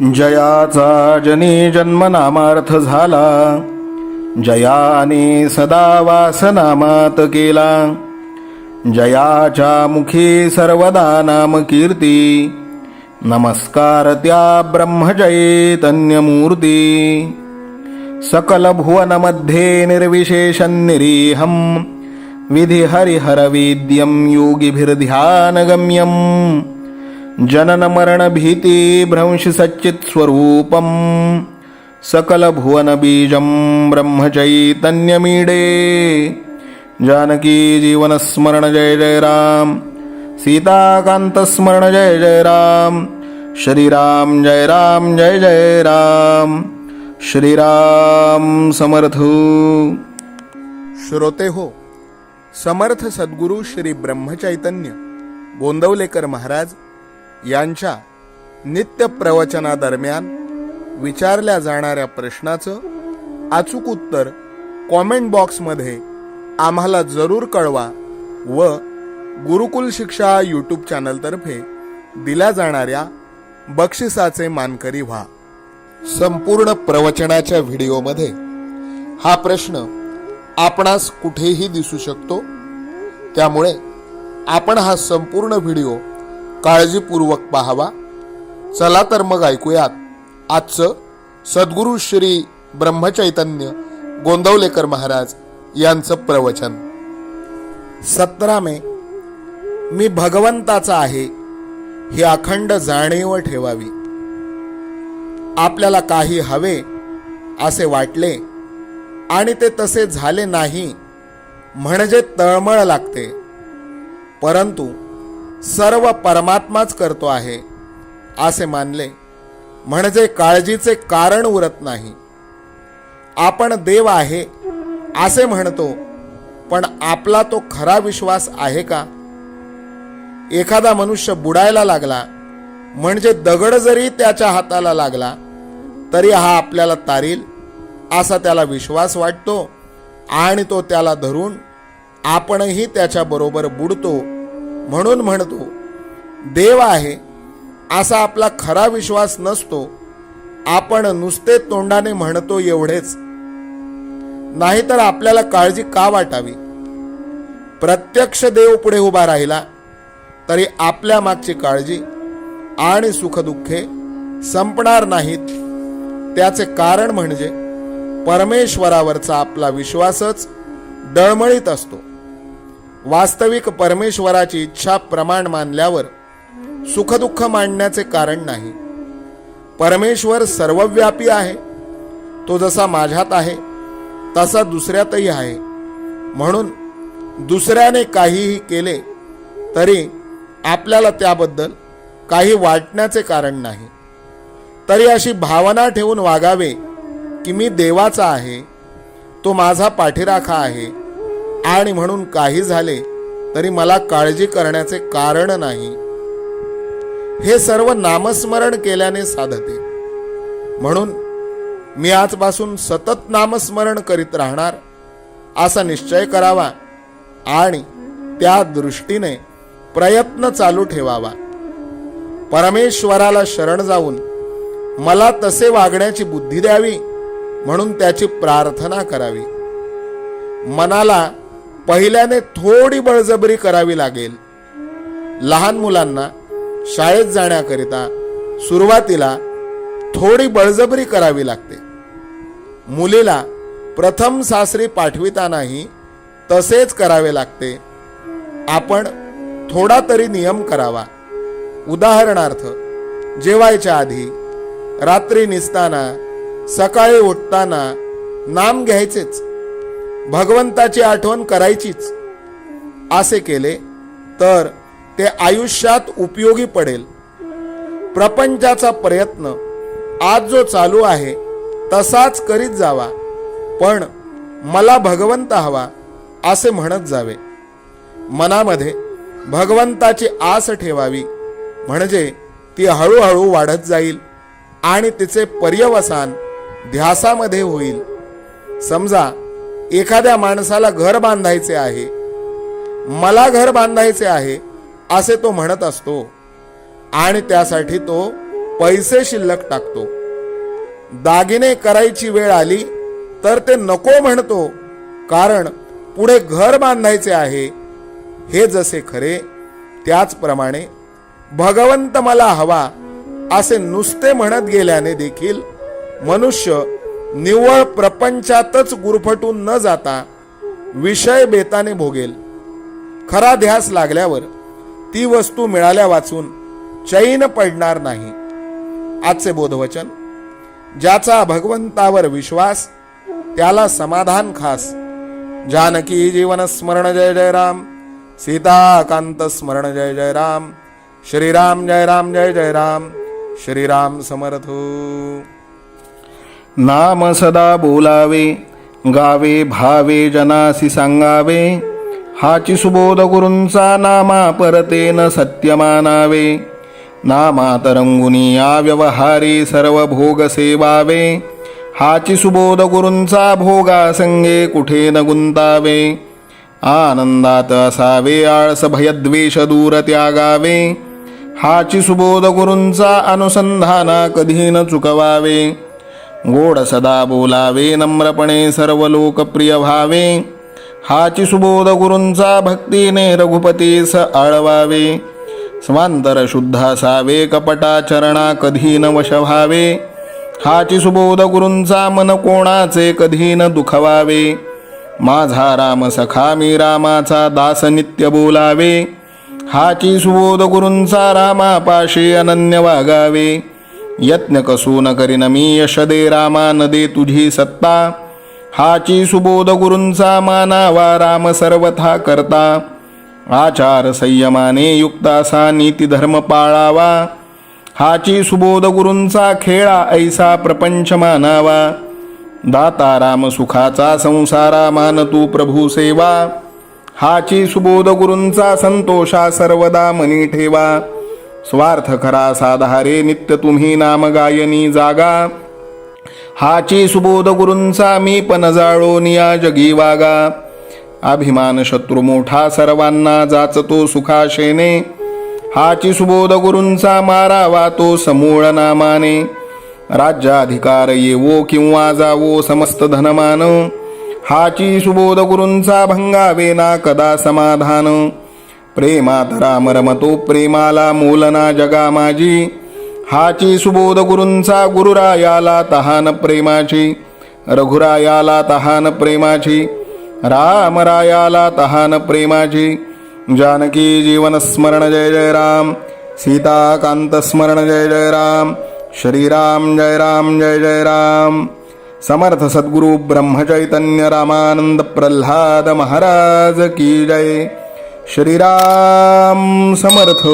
जयाचा जनी जन्मनामार्थ झाला, जयाने सदा वासनामात केला. जयाच्या मुखी सर्वदा नाम कीर्ती, नमस्कार त्या ब्रह्मचैतन्यमूर्ती. सकल भुवनमध्ये निर्विशेषं निरीहं, विधि हरिहरवेद्यं योगिभिर्ध्यानगम्यं. जनन मरण भीति भ्रंश सच्चित् स्वरूपं, सकल भुवन बीजं ब्रह्मचैतन्यमीडे. जानकी जीवन स्मरण जय जय राम, सीताकांत स्मरण जय जय राम. श्रीराम जय राम जय जय राम. श्रीराम समर्थ. श्रोते हो, समर्थ सद्गुरू श्री ब्रह्मचैतन्य गोंदवलेकर महाराज यांच्या नित्य प्रवचनादरम्यान विचारल्या जाणाऱ्या प्रश्नाचं अचूक उत्तर कॉमेंट बॉक्समध्ये आम्हाला जरूर कळवा व गुरुकुल शिक्षा यूट्यूब चॅनलतर्फे दिल्या जाणाऱ्या बक्षिसाचे मानकरी व्हा. संपूर्ण प्रवचनाच्या व्हिडिओमध्ये हा प्रश्न आपणास कुठेही दिसू शकतो, त्यामुळे आपण हा संपूर्ण व्हिडिओ काळजीपूर्वक पाहावा. चला तर मग ऐकूयात आजचं सद्गुरू श्री ब्रह्मचैतन्य गोंदवलेकर महाराज यांचं प्रवचन. 17 मे. मी भगवंताचा आहे ही अखंड जाणीव ठेवावी. आपल्याला काही हवे असे वाटले आणि ते तसे झाले नाही म्हणजे तळमळ लागते, परंतु सर्व परमात्माच करतो आहे असे मानले म्हणजे काळजीचे कारण उरत नाही. आपण देव आहे असे म्हणतो, पण आपला तो खरा विश्वास आहे का? एखादा मनुष्य बुडायला लागला म्हणजे दगड जरी त्याच्या हाताला लागला तरी हा आपल्याला तारील असा त्याला विश्वास वाटतो आणि तो त्याला धरून आपणही त्याच्या बरोबर बुडतो. म्हणून म्हणतो देव आहे असा आपला खरा विश्वास नसतो. आपण नुसते तोंडाने म्हणतो एवढेच. नाहीतर आपल्याला काळजी का वाटावी? प्रत्यक्ष देव पुढे उभा राहिला तरी आपल्या मागची काळजी आणि सुखदुःखे संपणार नाहीत. त्याचे कारण म्हणजे परमेश्वरावरचा आपला विश्वासच डळमळीत असतो. वास्तविक परमेश्वराची इच्छा प्रमाण मानल्यावर सुखदुःख मांडण्याचे कारण नाही. परमेश्वर सर्वव्यापी आहे. तो जसा माझ्यात आहे तसा दुसऱ्यातही आहे. म्हणून दुसऱ्याने काहीही केले तरी आपल्याला त्याबद्दल काही वाटण्याचे कारण नाही. तरी अशी भावना ठेवून वागावे की मी देवाचा आहे, तो माझा पाठीराखा आहे आणि म्हणून काही झाले तरी मला काळजी करण्याचे कारण नाही. हे सर्व नामस्मरण केल्याने साधते. म्हणून मी आजपासून सतत नामस्मरण करीत राहणार असा निश्चय करावा आणि त्या दृष्टीने प्रयत्न चालू ठेवावा. परमेश्वराला शरण जाऊन मला तसे वागण्याची बुद्धी द्यावी म्हणून त्याची प्रार्थना करावी. मनाला पहिल्याने थोडी बळजबरी करावी लागेल. लहान मुलांना शाळेत जाण्याकरिता सुरुवातीला थोडी बळजबरी करावी लागते. मुलीला प्रथम सासरी पाठवितानाही तसेच करावे लागते. आपण थोडा तरी नियम करावा. उदाहरणार्थ, जेवायच्या आधी, रात्री निसताना, सकाळी उठताना नाम घ्यायचेच, भगवंताची आठवण करायचीच. असे केले तर ते आयुष्यात उपयोगी पडेल. प्रपंचाचा प्रयत्न आज जो चालू आहे तसाच करीत जावा, पण मला भगवंत हवा असे म्हणत जावे. मनामध्ये भगवंताची आस ठेवावी म्हणजे ती हळूहळू वाढत जाईल आणि तिचे पर्यवसान ध्यासामध्ये होईल. समजा एखाद्या माणसाला घर बांधायचे आहे, मला घर बांधायचे आहे असे तो म्हणत असतो आणि त्यासाठी तो पैसे शिल्लक टाकतो. दागिने करायची वेळ आली तर ते नको म्हणतो, कारण पुढे घर बांधायचे आहे. हे जसे खरे, त्याचप्रमाणे भगवंत मला हवा असे नुसते म्हणत गेल्याने देखील मनुष्य निव्वळ प्रपंचातच गुरफटून न जाता विषय बेताने भोगेल. खरा ध्यास लागल्यावर ती वस्तू मिळाल्या वाचून चैन पडणार नाही. आजचे बोधवचन: ज्याचा भगवंतावर विश्वास त्याला समाधान खास. जानकी जीवन स्मरण जय जय राम. सीताकांत स्मरण जय जय राम. श्रीराम जय राम जय जय राम. श्रीराम समर्थ. नाम सदा बोलावे, गावे भावे जनासी सांगावे. हाची सुबोध गुरूंचा नामा परतेन सत्य मानावे. नामात रंगुनी या व्यवहारी सर्व भोग सेवावे. हाची सुबोध गुरूंचा भोगा संगे कुठे न गुंतावे. आनंदात असावे आळस भयद्वेष दूर त्यागावे. हाची सुबोध गुरूंचा अनुसंधाना कधी न चुकवावे. गोड सदा बोलावे, नम्रपणे सर्व लोकप्रिय व्हावे. हाची सुबोध गुरूंचा भक्तीने रघुपतीस आळवावे. स्वांतर शुद्ध असावे, कपटाचरणा कधी न वश व्हावे. हाची सुबोध गुरूंचा मन कोणाचे कधी न दुखवावे. माझा राम सखा मी रामाचा दास नित्य बोलावे. हाची सुबोध गुरूंचा रामापाशी अनन्य वागावे. यत्न कसून करीन मी यश दे रामा न दे तुझी सत्ता. हाची सुबोध गुरूंचा मानावा राम सर्वथा करता. आचार संयमाने युक्त असा नीती धर्म पाळावा. हाची सुबोध गुरूंचा खेळा ऐसा प्रपंच मानावा. दाता राम सुखाचा संसारा मान तू प्रभू सेवा. हाची सुबोध गुरूंचा संतोषा सर्वदा मनी ठेवा. स्वार्थ खरा साधारे नित्य तुम्ही नाम गायनी जागा. हाची सुबोध गुरूंचा मी पण जाळोन या जगी वागा. अभिमान शत्रू मोठा सर्वांना जाचतो सुखाशेने. हाची सुबोध गुरूंचा मारावा तो समूळ नामाने. राज्याधिकार येवो किंवा जावो समस्त धनमान. हाची सुबोध गुरूंचा भंगावे ना कदा समाधान. प्रेमात राम रमतो प्रेमाला मोलना जगा माझी. हाची सुबोध गुरूंचा गुरुरायाला तहान प्रेमाची. रघुरायाला तहान प्रेमाची. रामरायाला तहान प्रेमाची. जानकी जीवन स्मरण जय जय राम. सीताकांत स्मरण जय जय राम. श्रीराम जय राम जय जय राम. समर्थ सद्गुरु ब्रह्मचैतन्य रामानंद प्रल्हाद महाराज की जय. श्रीराम समर्थ.